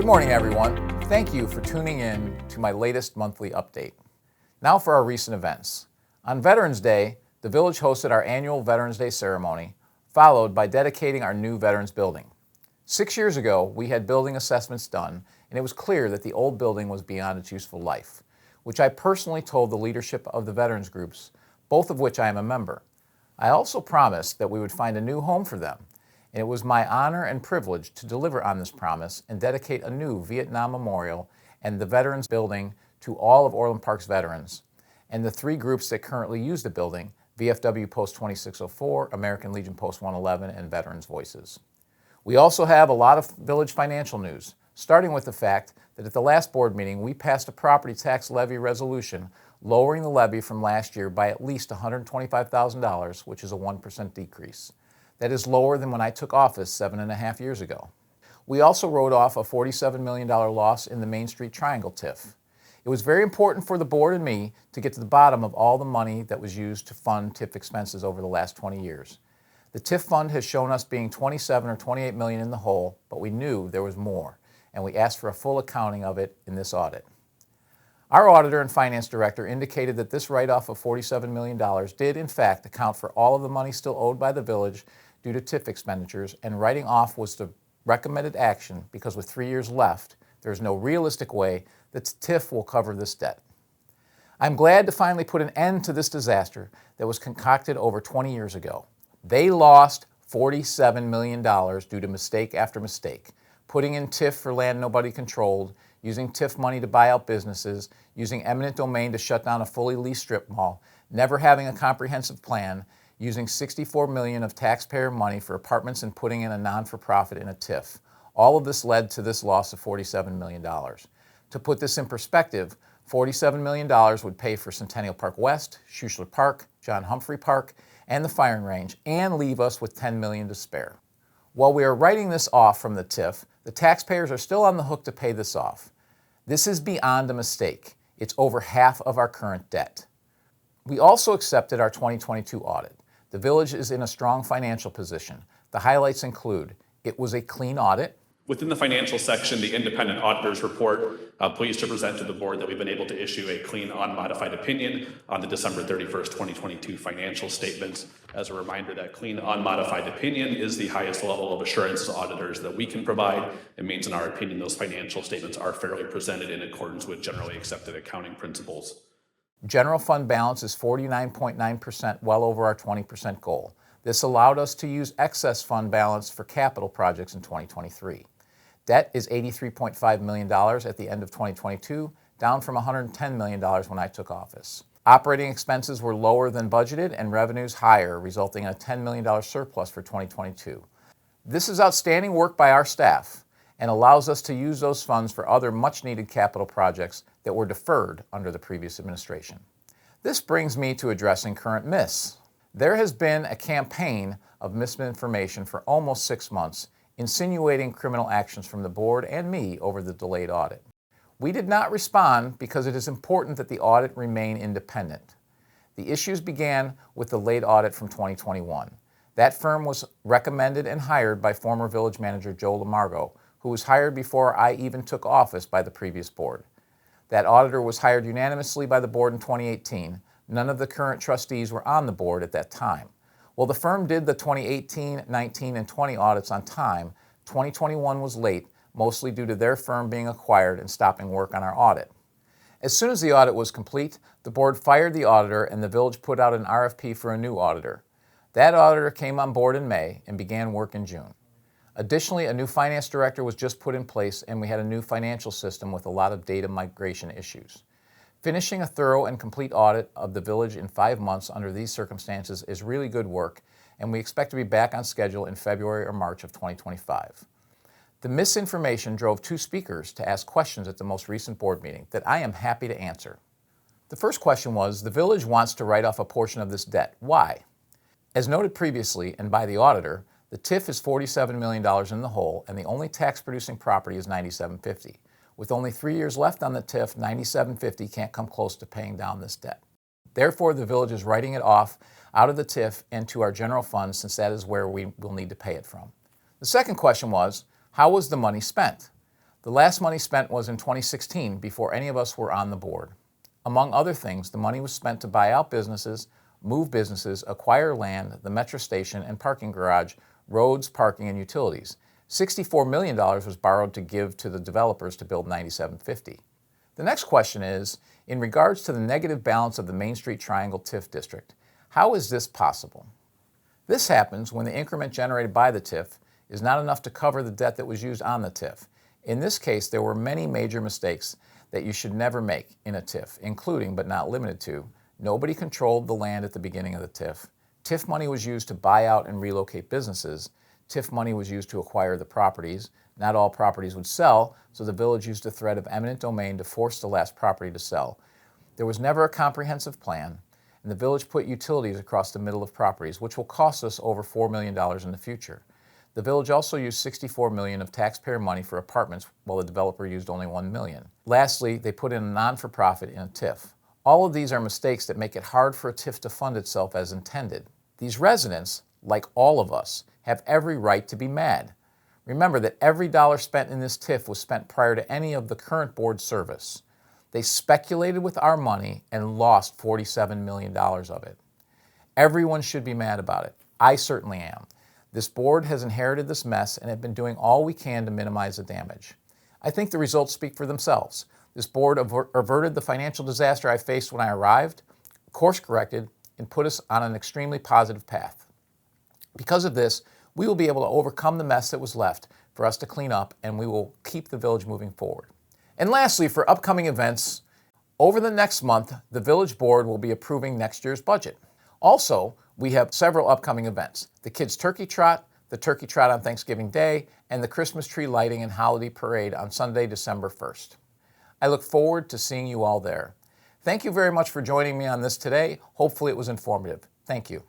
morning, everyone. Thank you for tuning in to my latest monthly update. Now for our recent events. On Veterans Day, the village hosted our annual Veterans Day ceremony, followed by dedicating our new Veterans Building. 6 years ago, we had building assessments done, and it was clear that the old building was beyond its useful life, which I personally told the leadership of the veterans groups, both of which I am a member. I also promised that we would find a new home for them, and it was my honor and privilege to deliver on this promise and dedicate a new Vietnam Memorial and the Veterans Building to all of Orland Park's veterans, and the three groups that currently use the building, VFW Post 2604, American Legion Post 111, and Veterans Voices. We also have a lot of village financial news, starting with the fact that at the last board meeting we passed a property tax levy resolution lowering the levy from last year by at least $125,000, which is a 1% decrease. That is lower than when I took office 7.5 years ago. We also wrote off a $47 million loss in the Main Street Triangle TIF. It was very important for the board and me to get to the bottom of all the money that was used to fund TIF expenses over the last 20 years. The TIF fund has shown us being 27 or 28 million in the hole, but we knew there was more, and we asked for a full accounting of it in this audit. Our auditor and finance director indicated that this write-off of $47 million did in fact account for all of the money still owed by the village due to TIF expenditures, and writing off was the recommended action because with 3 years left, there is no realistic way that TIF will cover this debt. I'm glad to finally put an end to this disaster that was concocted over 20 years ago. They lost $47 million due to mistake after mistake, putting in TIF for land nobody controlled, using TIF money to buy out businesses, using eminent domain to shut down a fully leased strip mall, never having a comprehensive plan, using $64 million of taxpayer money for apartments and putting in a non-for-profit in a TIF. All of this led to this loss of $47 million. To put this in perspective, $47 million would pay for Centennial Park West, Schuessler Park, John Humphrey Park, and the firing range, and leave us with $10 million to spare. While we are writing this off from the TIF, the taxpayers are still on the hook to pay this off. This is beyond a mistake. It's over half of our current debt. We also accepted our 2022 audit. The village is in a strong financial position. The highlights include, it was a clean audit. Within the financial section, the independent auditor's report, pleased to present to the board that we've been able to issue a clean, unmodified opinion on the December 31st, 2022 financial statements. As a reminder, that clean, unmodified opinion is the highest level of assurance to auditors that we can provide. It means, in our opinion, those financial statements are fairly presented in accordance with generally accepted accounting principles. General fund balance is 49.9%, well over our 20% goal. This allowed us to use excess fund balance for capital projects in 2023. Debt is $83.5 million at the end of 2022, down from $110 million when I took office. Operating expenses were lower than budgeted and revenues higher, resulting in a $10 million surplus for 2022. This is outstanding work by our staff and allows us to use those funds for other much-needed capital projects that were deferred under the previous administration. This brings me to addressing current myths. There has been a campaign of misinformation for almost 6 months, insinuating criminal actions from the board and me over the delayed audit. We did not respond because it is important that the audit remain independent. The issues began with the late audit from 2021. That firm was recommended and hired by former village manager Joe Lamargo, who was hired before I even took office by the previous board. That auditor was hired unanimously by the board in 2018. None of the current trustees were on the board at that time. Well, the firm did the 2018, 19, and 20 audits on time. 2021 was late, mostly due to their firm being acquired and stopping work on our audit. As soon as the audit was complete, the board fired the auditor and the village put out an RFP for a new auditor. That auditor came on board in May and began work in June. Additionally, a new finance director was just put in place and we had a new financial system with a lot of data migration issues. Finishing a thorough and complete audit of the village in 5 months under these circumstances is really good work, and we expect to be back on schedule in February or March of 2025. The misinformation drove 2 speakers to ask questions at the most recent board meeting that I am happy to answer. The first question was, the village wants to write off a portion of this debt. Why? As noted previously and by the auditor, the TIF is $47 million in the hole and the only tax-producing property is $97.50. With only 3 years left on the TIF, $97.50 can't come close to paying down this debt. Therefore, the village is writing it off out of the TIF into our general fund since that is where we will need to pay it from. The second question was, how was the money spent? The The last money spent was in 2016, before any of us were on the board. Among other things, the money was spent to buy out businesses, move businesses, acquire land, the metro station and parking garage, roads, parking, and utilities. $64 million was borrowed to give to the developers to build 9750. The next question is, in regards to the negative balance of the Main Street Triangle TIF district, how is this possible? This happens when the increment generated by the TIF is not enough to cover the debt that was used on the TIF. In this case, there were many major mistakes that you should never make in a TIF, including, but not limited to, nobody controlled the land at the beginning of the TIF. TIF money was used to buy out and relocate businesses. TIF money was used to acquire the properties. Not all properties would sell, so the village used a threat of eminent domain to force the last property to sell. There was never a comprehensive plan, and the village put utilities across the middle of properties, which will cost us over $4 million in the future. The village also used $64 million of taxpayer money for apartments, while the developer used only $1 million. Lastly, they put in a non-for-profit in a TIF. All of these are mistakes that make it hard for a TIF to fund itself as intended. These residents, like all of us, have every right to be mad. Remember that every dollar spent in this TIF was spent prior to any of the current board service. They speculated with our money and lost $47 million of it. Everyone should be mad about it. I certainly am. This board has inherited this mess and have been doing all we can to minimize the damage. I think the results speak for themselves. This board averted the financial disaster I faced when I arrived, course-corrected, and put us on an extremely positive path. Because of this, we will be able to overcome the mess that was left for us to clean up, and we will keep the village moving forward. And lastly, for upcoming events, over the next month, the village board will be approving next year's budget. Also, we have several upcoming events: the Kids Turkey Trot, the Turkey Trot on Thanksgiving Day, and the Christmas tree lighting and holiday parade on Sunday, December 1st. I look forward to seeing you all there. Thank you very much for joining me on this today. Hopefully it was informative. Thank you.